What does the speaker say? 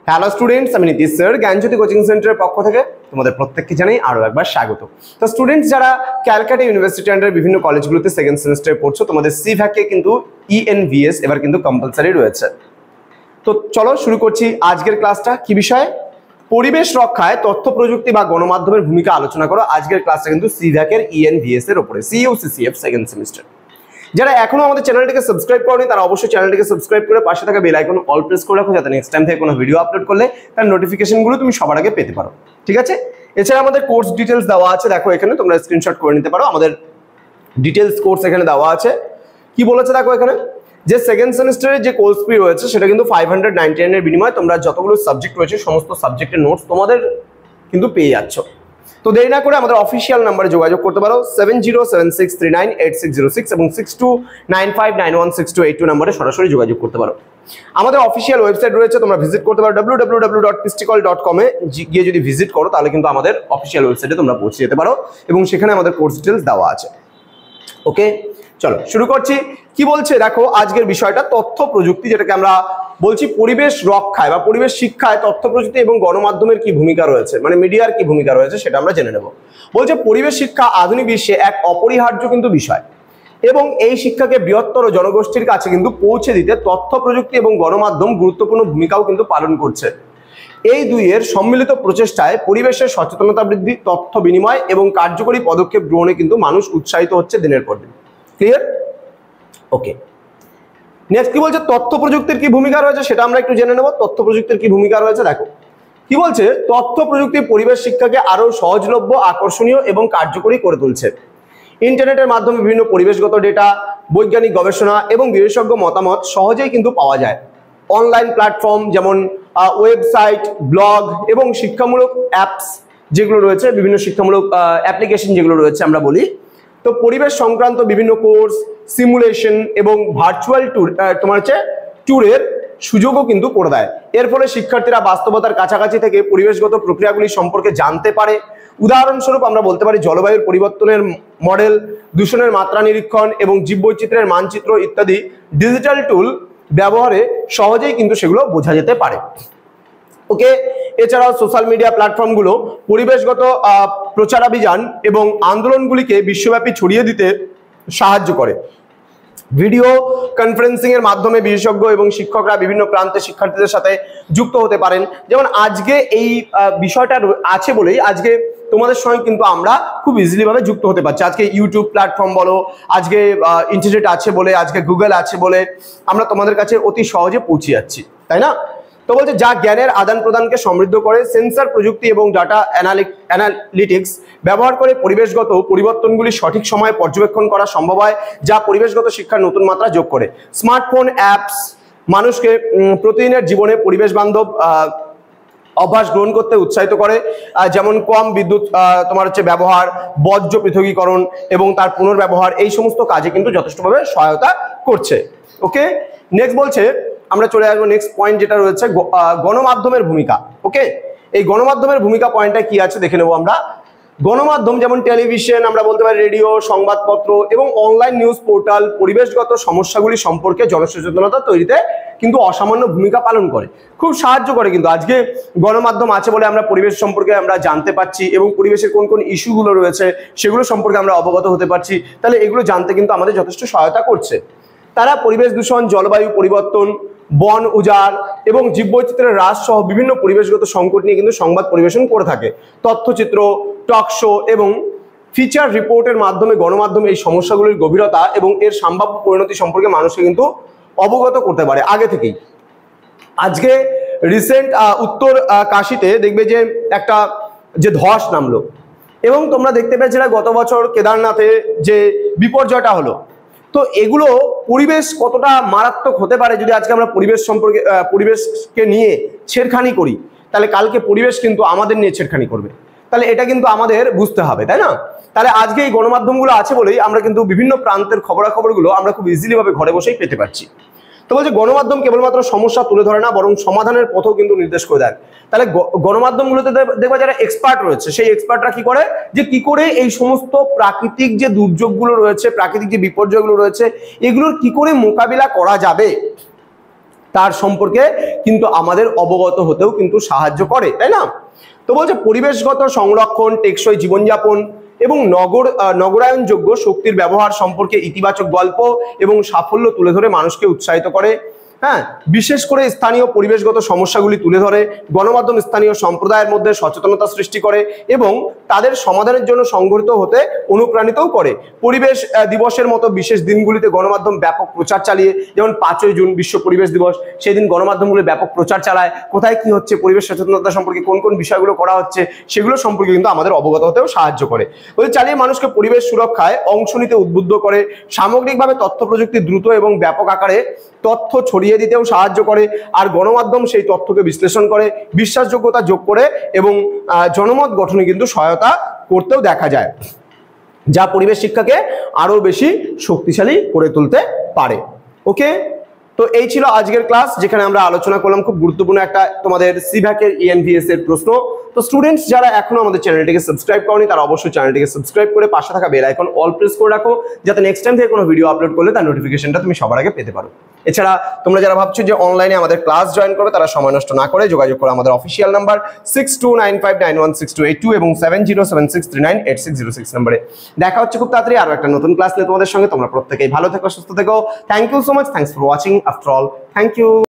Hello students, আমি Nitish sir জ্ঞানজ্যোতি coaching সেন্টারের পক্ষ থেকে তোমাদের প্রত্যেককে জানাই আরো একবার স্বাগত। তো স্টুডেন্টস যারা ক্যালকাটা ইউনিভার্সিটি আন্ডার বিভিন্ন কলেজগুলোতে সেকেন্ড সেমিস্টারে পড়ছো, তোমাদের সিভ্যাকে কিন্তু ENVS এবার কিন্তু কম্পালসারি রয়েছে। তো চলো শুরু করছি আজকের ক্লাসটা। কি বিষয়? পরিবেশ রক্ষায় তথ্য প্রযুক্তি বা গণমাধ্যমের ভূমিকা আলোচনা করো। আজকের ক্লাসটা কিন্তু সিভ্যাকের ENVS এর উপরে, CUCCF সেকেন্ড সেমিস্টার। যারা এখনো আমাদের চ্যানেলটিকে সাবস্ক্রাইব করেনি তারা অবশ্যই চ্যানেলটিকে সাবস্ক্রাইব করে পাশে থাকা বেল আইকন অল প্রেস করে রাখো, যাতে নেক্সট টাইম থেকে কোনো ভিডিও আপলোড করলে তার নোটিফিকেশনগুলো তুমি সবার আগে পেতে পারো। ঠিক আছে? এছাড়া আমাদের কোর্স ডিটেলস দেওয়া আছে, দেখো এখানে তোমরা স্ক্রিনশট করে নিতে পারো। আমাদের ডিটেলস কোর্স এখানে দেওয়া আছে। কি বলেছে দেখো এখানে, যে সেকেন্ড সেমিস্টারের যে কোর্স ফি রয়েছে সেটা কিন্তু 599 এর বিনিময়ে তোমরা যতগুলো সাবজেক্ট রয়েছে সমস্ত সাবজেক্টের নোটস তোমাদের কিন্তু পেয়ে যাচ্ছ। তো দেরি না করে আমাদের অফিসিয়াল নাম্বারে যোগাযোগ করতে পারো 7076398606 এবং 6295916282 নাম্বারে সরাসরি যোগাযোগ করতে পারো। আমাদের অফিসিয়াল ওয়েবসাইট রয়েছে, তোমরা ভিজিট করতে পারো www.pisticall.com এ গিয়ে যদি ভিজিট করো তাহলে কিন্তু আমাদের অফিসিয়াল ওয়েবসাইটে তোমরা পৌঁছে যেতে পারো এবং সেখানে আমাদের কোর্স ডিটেলস দেওয়া আছে। ওকে, চলো শুরু করছি। কি বলছে দেখো আজকের বিষয়টা, তথ্য প্রযুক্তি, যেটাকে আমরা বলছি পরিবেশ রক্ষায় বা পরিবেশ শিক্ষায় তথ্য প্রযুক্তি এবং গণমাধ্যমের কি ভূমিকা রয়েছে, মানে মিডিয়ার কি ভূমিকা রয়েছে সেটা আমরা জেনে নেব। বলছে পরিবেশ শিক্ষা আধুনিক বিশ্বে এক অপরিহার্য কিন্তু বিষয় এবং এই শিক্ষাকে বৃহত্তর জনগোষ্ঠীর কাছে কিন্তু পৌঁছে দিতে তথ্য প্রযুক্তি এবং গণমাধ্যম গুরুত্বপূর্ণ ভূমিকাও কিন্তু পালন করছে। এই দুইয়ের সম্মিলিত প্রচেষ্টায় পরিবেশের সচেতনতা বৃদ্ধি, তথ্য বিনিময় এবং কার্যকরী পদক্ষেপ গ্রহণে কিন্তু মানুষ উৎসাহিত হচ্ছে দিনের পর দিন। ক্লিয়ার? ওকে, নেক্সট কি বলছে, তথ্য প্রযুক্তির কি ভূমিকা রয়েছে সেটা আমরা একটু জেনে নেব। তথ্য প্রযুক্তির কি ভূমিকা রয়েছে দেখো। কি বলছে, তথ্য প্রযুক্তি পরিবেশ শিক্ষাকে আরো সহজলভ্য, আকর্ষণীয় এবং কার্যকরী করে তুলছে। ইন্টারনেটের মাধ্যমে বিভিন্ন পরিবেশগত ডেটা, বৈজ্ঞানিক গবেষণা এবং বিশেষজ্ঞ মতামত সহজেই কিন্তু পাওয়া যায়। অনলাইন প্ল্যাটফর্ম যেমন ওয়েবসাইট, ব্লগ এবং শিক্ষামূলক অ্যাপস যেগুলো রয়েছে, বিভিন্ন শিক্ষামূলক অ্যাপ্লিকেশন যেগুলো রয়েছে আমরা বলি, তো পরিবেশ সংক্রান্ত বিভিন্ন কোর্স, সিমুলেশন এবং ভার্চুয়াল ট্যুরের সুযোগও কিন্তু করে দেয়। এর ফলে শিক্ষার্থীরা বাস্তবতার কাছাকাছি থেকে পরিবেশগত প্রক্রিয়াগুলি সম্পর্কে জানতে পারে। উদাহরণস্বরূপ আমরা বলতে পারি জলবায়ুর পরিবর্তনের মডেল, দূষণের মাত্রা নিরীক্ষণ এবং জীববৈচিত্র্যের মানচিত্র ইত্যাদি ডিজিটাল টুল ব্যবহারে সহজেই কিন্তু সেগুলো বোঝা যেতে পারে। ওকে, এছাড়াও সোশ্যাল মিডিয়া প্ল্যাটফর্মগুলো পরিবেশগত প্রচারাভিযান এবং আন্দোলনগুলিকে বিশ্বব্যাপী ছড়িয়ে দিতে সাহায্য করে। ভিডিও কনফারেন্সিং এর মাধ্যমে বিশেষজ্ঞ এবং শিক্ষকরা বিভিন্ন প্রান্তে শিক্ষার্থীদের সাথে যুক্ত হতে পারেন। যেমন আজকে এই বিষয়টা আছে বলেই আজকে তোমাদের সঙ্গে কিন্তু আমরা খুব ইজিলি ভাবে যুক্ত হতে পারছি। আজকে ইউটিউব প্ল্যাটফর্ম বলো, আজকে ইন্টারনেট আছে বলে, আজকে গুগল আছে বলে আমরা তোমাদের কাছে অতি সহজে পৌঁছে যাচ্ছি, তাই না? তো বলছে যা জ্ঞানের আদান প্রদানকে সমৃদ্ধ করে। সেন্সর প্রযুক্তি এবং ডাটা অ্যানালিটিক্স ব্যবহার করে পরিবেশগত পরিবর্তনগুলি সঠিক সময়ে পর্যবেক্ষণ করা সম্ভব হয়, যা পরিবেশগত শিক্ষার নতুন মাত্রা যোগ করে। স্মার্টফোন অ্যাপস মানুষকে প্রতিদিনের জীবনে পরিবেশ বান্ধব অভ্যাস গ্রহণ করতে উৎসাহিত করে, যেমন কম বিদ্যুৎ ব্যবহার, বর্জ্য পৃথকীকরণ এবং তার পুনর্ব্যবহার, এই সমস্ত কাজে কিন্তু যথেষ্টভাবে সহায়তা করছে। ওকে, নেক্সট বলছে, আমরা চলে আসবো নেক্সট পয়েন্ট যেটা রয়েছে গণমাধ্যমের ভূমিকা। ওকে, এই গণমাধ্যমের ভূমিকা পয়েন্টটা কি আছে দেখে নেবো আমরা। গণমাধ্যম যেমন টেলিভিশন, আমরা বলতে পারি রেডিও, সংবাদপত্র এবং অনলাইন নিউজ পোর্টাল পরিবেশগত সমস্যাগুলি সম্পর্কে জনসচেতনতা তৈরিতে কিন্তু অসামান্য ভূমিকা পালন করে, খুব সাহায্য করে। কিন্তু আজকে গণমাধ্যম আছে বলে আমরা পরিবেশ সম্পর্কে আমরা জানতে পারছি এবং পরিবেশের কোন কোন ইস্যুগুলো রয়েছে সেগুলো সম্পর্কে আমরা অবগত হতে পারছি। তাহলে এগুলো জানতে কিন্তু আমাদের যথেষ্ট সহায়তা করছে। তারা পরিবেশ দূষণ, জলবায়ু পরিবর্তন, বন উজাড় এবং জীববৈচিত্র্যের হ্রাস সহ বিভিন্ন পরিবেশগত সংকট নিয়ে কিন্তু সংবাদ পরিবেশন করে থাকে। তথ্যচিত্র, টক শো এবং ফিচার রিপোর্টের মাধ্যমে গণমাধ্যম এই সমস্যাগুলির গভীরতা এবং এর সম্ভাব্য পরিণতি সম্পর্কে মানুষকে কিন্তু অবগত করতে পারে আগে থেকেই। আজকে রিসেন্ট উত্তর কাশীতে দেখবে যে একটা ধস নামলো এবং তোমরা দেখতে পেয়েছিলে গত বছর কেদারনাথে যে বিপর্যয়টা হলো। তো এগুলো পরিবেশ কতটা মারাত্মক হতে পারে যদি আজকে আমরা পরিবেশকে নিয়ে ছেড়খানি করি, তাহলে কালকে পরিবেশ কিন্তু আমাদের নিয়ে ছেড়খানি করবে। তাহলে এটা কিন্তু আমাদের বুঝতে হবে, তাই না? তাহলে আজকে এই গণমাধ্যমগুলো আছে বলেই আমরা কিন্তু বিভিন্ন প্রান্তের খবরাখবরগুলো আমরা খুব ইজিলি ভাবে ঘরে বসেই পেতে পারছি। তো বলছে গণমাধ্যম কেবলমাত্র সমস্যা তুলে ধরে না, বরং সমাধানের পথও কিন্তু নির্দেশ করে দেয়। তাহলে গণমাধ্যমগুলোতে দেখবা যারা এক্সপার্ট রয়েছে, সেই এক্সপার্টরা কি করে, যে কি করে এই সমস্ত প্রাকৃতিক যে দুর্যোগগুলো রয়েছে, প্রাকৃতিক যে বিপর্যয়গুলো রয়েছে, এগুলোর কি করে মোকাবিলা করা যাবে, তার সম্পর্কে কিন্তু আমাদের অবগত হতেও কিন্তু সাহায্য করে, তাই না? তো বলছে পরিবেশগত সংরক্ষণ, টেকসই জীবনযাপন এবং নগরায়নযোগ্য শক্তির ব্যবহার সম্পর্কে ইতিবাচক গল্প এবং সাফল্য তুলে ধরে মানুষকে উৎসাহিত করে। হ্যাঁ, বিশেষ করে স্থানীয় পরিবেশগত সমস্যাগুলি তুলে ধরে, গণমাধ্যম স্থানীয় সম্প্রদায়ের মধ্যে সচেতনতা সৃষ্টি করে এবং তাদের সমাধানের জন্য সংগঠিত হতে অনুপ্রাণিতও করে। পরিবেশ দিবসের মতো বিশেষ দিনগুলিতে গণমাধ্যম ব্যাপক প্রচার চালিয়ে, যেমন 5ই জুন বিশ্ব পরিবেশ দিবস, সেই দিন গণমাধ্যমগুলো ব্যাপক প্রচার চালায়, কোথায় কি হচ্ছে, পরিবেশ সচেতনতা সম্পর্কে কোন কোন বিষয়গুলো করা হচ্ছে সেগুলো সম্পর্কে কিন্তু আমাদের অবগত হতেও সাহায্য করে। ওই চালিয়ে মানুষকে পরিবেশ সুরক্ষায় অংশ নিতে উদ্বুদ্ধ করে। সামগ্রিকভাবে তথ্য প্রযুক্তি দ্রুত এবং ব্যাপক আকারে তথ্য ছড়িয়ে দিতেও সাহায্য করে, আর গণমাধ্যম সেই তথ্যকে বিশ্লেষণ করে, বিশ্বাসযোগ্যতা যোগ করে এবং জনমত গঠনে কিন্তু সহায়তা করতেও দেখা যায়, যা পরিবেশ শিক্ষাকে আরো বেশি শক্তিশালী করে তুলতে পারে। ওকে, তো এই ছিল আজকের ক্লাস, যেখানে আমরা আলোচনা করলাম খুব গুরুত্বপূর্ণ একটা তোমাদের সিভ্যাকের ENVS এর প্রশ্ন। তো স্টুডেন্টস যারা এখনো আমাদের চ্যানেলটিকে সাবস্ক্রাইব করনি তারা অবশ্যই চ্যানেলটিকে সাবস্ক্রাইব করে পাশে থাকা বেল আইকন অল প্রেস করে রাখো, যাতে নেক্সট টাইম থেকে কোনো ভিডিও আপলোড করলে তার নোটিফিকেশনটা তুমি সবার আগে পেতে পারো। এছাড়া তোমরা যারা ভাবছো যে অনলাইনে আমাদের ক্লাস জয়েন করো, তারা সময় নষ্ট না করে যোগাযোগ করো আমাদের অফিসিয়াল নাম্বার 6295916282 এবং 7076398606 নম্বরে। দেখা হচ্ছে খুব তাড়াতাড়ি আরো একটা নতুন ক্লাস নিয়ে তোমাদের সঙ্গে। তোমরা প্রত্যেকেই ভালো থেকো, সুস্থ থেকো। Thank you so much, thanks for watching after all, thank you.